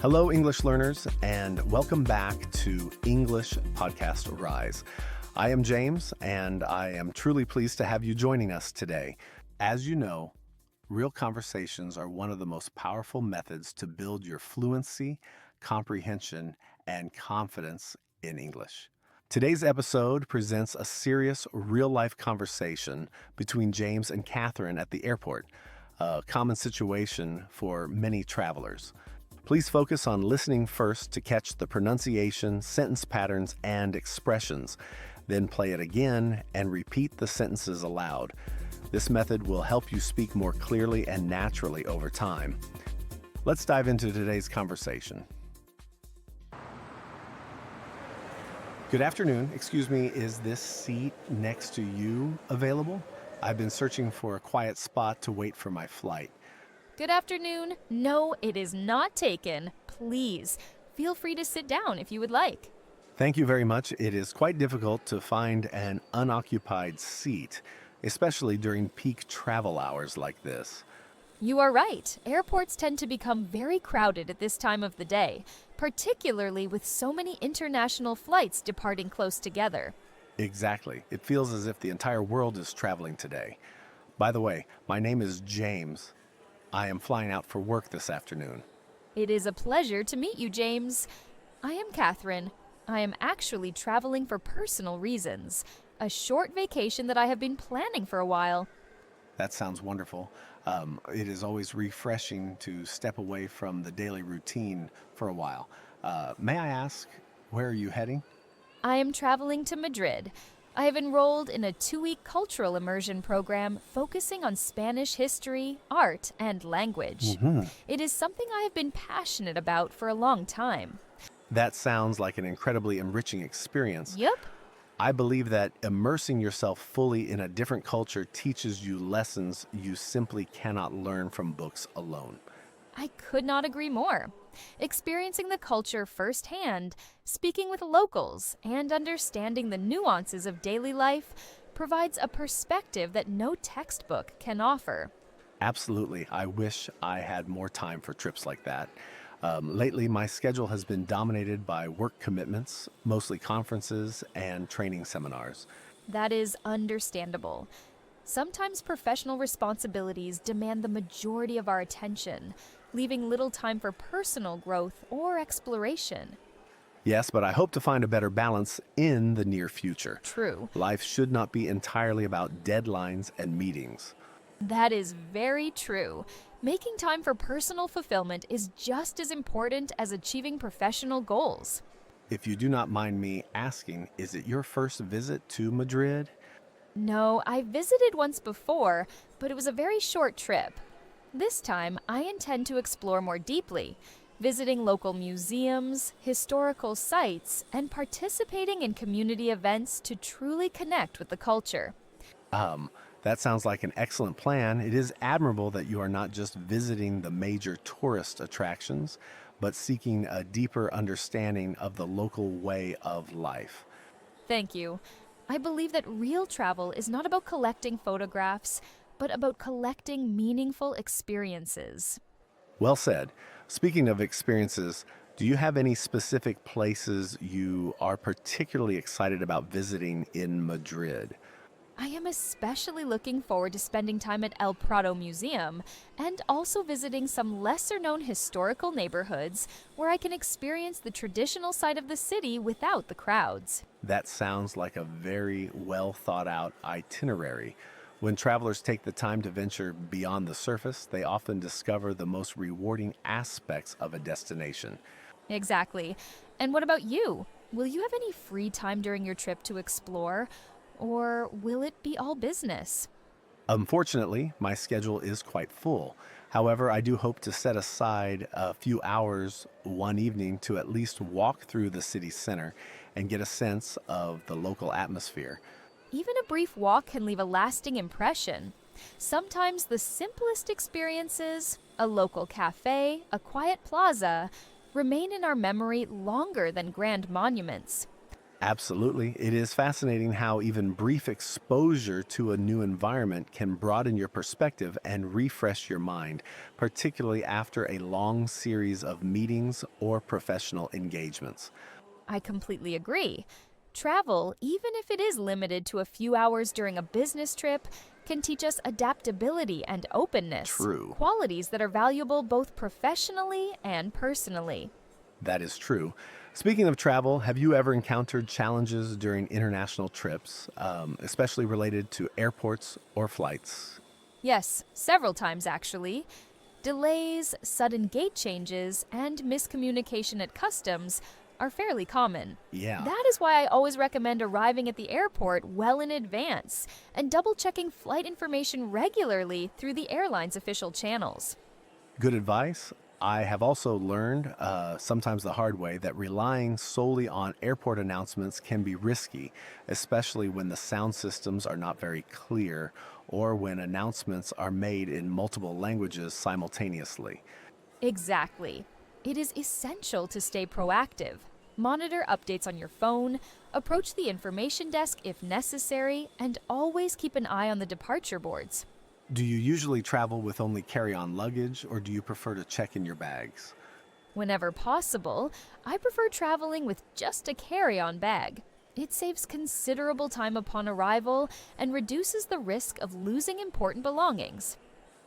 Hello, English learners, and welcome back to English Podcast Rise. I am James, and I am truly pleased to have you joining us today. As you know, real conversations are one of the most powerful methods to build your fluency, comprehension, and confidence in English. Today's episode presents a serious, real-life conversation between James and Catherine at the airport, a common situation for many travelers. Please focus on listening first to catch the pronunciation, sentence patterns, and expressions. Then play it again and repeat the sentences aloud. This method will help you speak more clearly and naturally over time. Let's dive into today's conversation. Good afternoon. Excuse me, is this seat next to you available? I've been searching for a quiet spot to wait for my flight. Good afternoon. No, it is not taken. Please, feel free to sit down if you would like. Thank you very much. It is quite difficult to find an unoccupied seat, especially during peak travel hours like this. You are right. Airports tend to become very crowded at this time of the day, particularly with so many international flights departing close together. Exactly. It feels as if the entire world is traveling today. By the way, my name is James. I am flying out for work this afternoon. It is a pleasure to meet you, James. I am Catherine. I am actually traveling for personal reasons, a short vacation that I have been planning for a while. That sounds wonderful. It is always refreshing to step away from the daily routine for a while. May I ask, where are you heading? I am traveling to Madrid. I have enrolled in a 2-week cultural immersion program focusing on Spanish history, art, and language. It is something I have been passionate about for a long time. That sounds like an incredibly enriching experience. Yep. I believe that immersing yourself fully in a different culture teaches you lessons you simply cannot learn from books alone. I could not agree more. Experiencing the culture firsthand, speaking with locals, and understanding the nuances of daily life provides a perspective that no textbook can offer. Absolutely. I wish I had more time for trips like that. Lately, my schedule has been dominated by work commitments, mostly conferences and training seminars. That is understandable. Sometimes professional responsibilities demand the majority of our attention, leaving little time for personal growth or exploration. Yes, but I hope to find a better balance in the near future. True. Life should not be entirely about deadlines and meetings. That is very true. Making time for personal fulfillment is just as important as achieving professional goals. If you do not mind me asking, is it your first visit to Madrid? No, I visited once before, but it was a very short trip. This time, I intend to explore more deeply, visiting local museums, historical sites, and participating in community events to truly connect with the culture. That sounds like an excellent plan. It is admirable that you are not just visiting the major tourist attractions, but seeking a deeper understanding of the local way of life. Thank you. I believe that real travel is not about collecting photographs, but about collecting meaningful experiences. Well said. Speaking of experiences, do you have any specific places you are particularly excited about visiting in Madrid? I am especially looking forward to spending time at El Prado Museum and also visiting some lesser-known historical neighborhoods where I can experience the traditional side of the city without the crowds. That sounds like a very well thought out itinerary. When travelers take the time to venture beyond the surface, they often discover the most rewarding aspects of a destination. Exactly. And what about you? Will you have any free time during your trip to explore? Or will it be all business? Unfortunately, my schedule is quite full. However, I do hope to set aside a few hours one evening to at least walk through the city center and get a sense of the local atmosphere. Even a brief walk can leave a lasting impression. Sometimes the simplest experiences, a local cafe, a quiet plaza, remain in our memory longer than grand monuments. Absolutely. It is fascinating how even brief exposure to a new environment can broaden your perspective and refresh your mind, particularly after a long series of meetings or professional engagements. I completely agree. Travel, even if it is limited to a few hours during a business trip, can teach us adaptability and openness, True. qualities that are valuable both professionally and personally. That is true. Speaking of travel, have you ever encountered challenges during international trips, especially related to airports or flights? Yes, several times actually. Delays, sudden gate changes, and miscommunication at customs are fairly common. Yeah. That is why I always recommend arriving at the airport well in advance and double checking flight information regularly through the airline's official channels. Good advice. I have also learned, sometimes the hard way, that relying solely on airport announcements can be risky, especially when the sound systems are not very clear or when announcements are made in multiple languages simultaneously. Exactly. It is essential to stay proactive. Monitor updates on your phone, approach the information desk if necessary, and always keep an eye on the departure boards. Do you usually travel with only carry on luggage or do you prefer to check in your bags? Whenever possible, I prefer traveling with just a carry on bag. It saves considerable time upon arrival and reduces the risk of losing important belongings.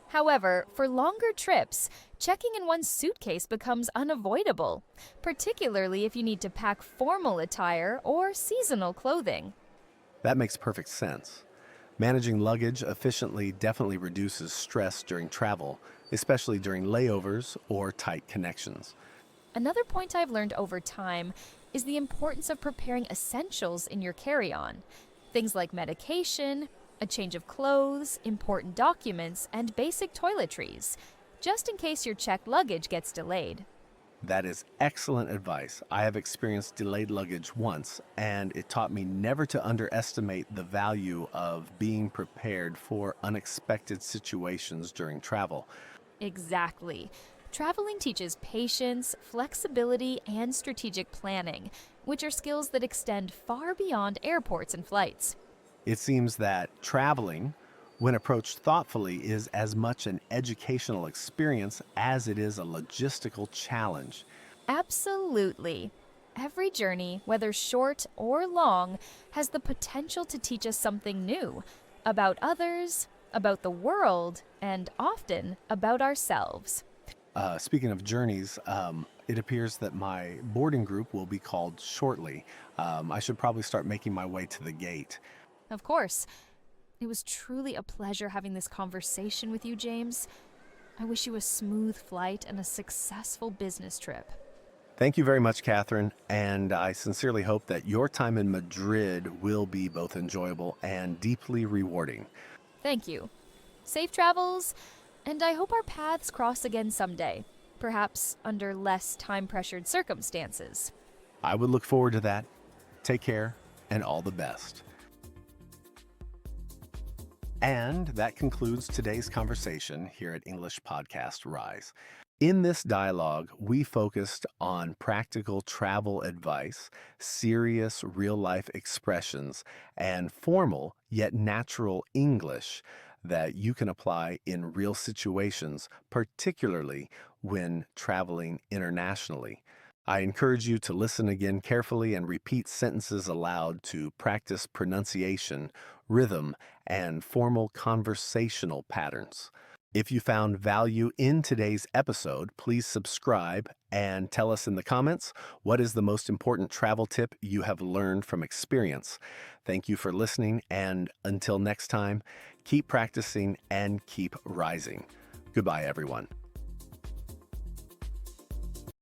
However, for longer trips, checking in one's suitcase becomes unavoidable, particularly if you need to pack formal attire or seasonal clothing. That makes perfect sense. Managing luggage efficiently definitely reduces stress during travel, especially during layovers or tight connections. Another point I've learned over time is the importance of preparing essentials in your carry on. Things like medication, a change of clothes, important documents, and basic toiletries, just in case your checked luggage gets delayed. That is excellent advice. I have experienced delayed luggage once, and it taught me never to underestimate the value of being prepared for unexpected situations during travel. Exactly. Traveling teaches patience, flexibility, and strategic planning, which are skills that extend far beyond airports and flights. It seems that traveling, when approached thoughtfully, is as much an educational experience as it is a logistical challenge. Absolutely. Every journey, whether short or long, has the potential to teach us something new about others, about the world, and often about ourselves. Speaking of journeys, it appears that my boarding group will be called shortly. I should probably start making my way to the gate. Of course, it was truly a pleasure having this conversation with you, James. I wish you a smooth flight and a successful business trip. Thank you very much, Catherine, and I sincerely hope that your time in Madrid will be both enjoyable and deeply rewarding. Thank you. Safe travels, and I hope our paths cross again someday, perhaps under less time pressured circumstances. I would look forward to that. Take care, and all the best. And that concludes today's conversation here at English Podcast Rise. In this dialogue, we focused on practical travel advice, serious real life expressions, and formal yet natural English that you can apply in real situations, particularly when traveling internationally. I encourage you to listen again carefully and repeat sentences aloud to practice pronunciation, rhythm, and formal conversational patterns. If you found value in today's episode, please subscribe and tell us in the comments what is the most important travel tip you have learned from experience. Thank you for listening, and until next time, keep practicing and keep rising. Goodbye, everyone.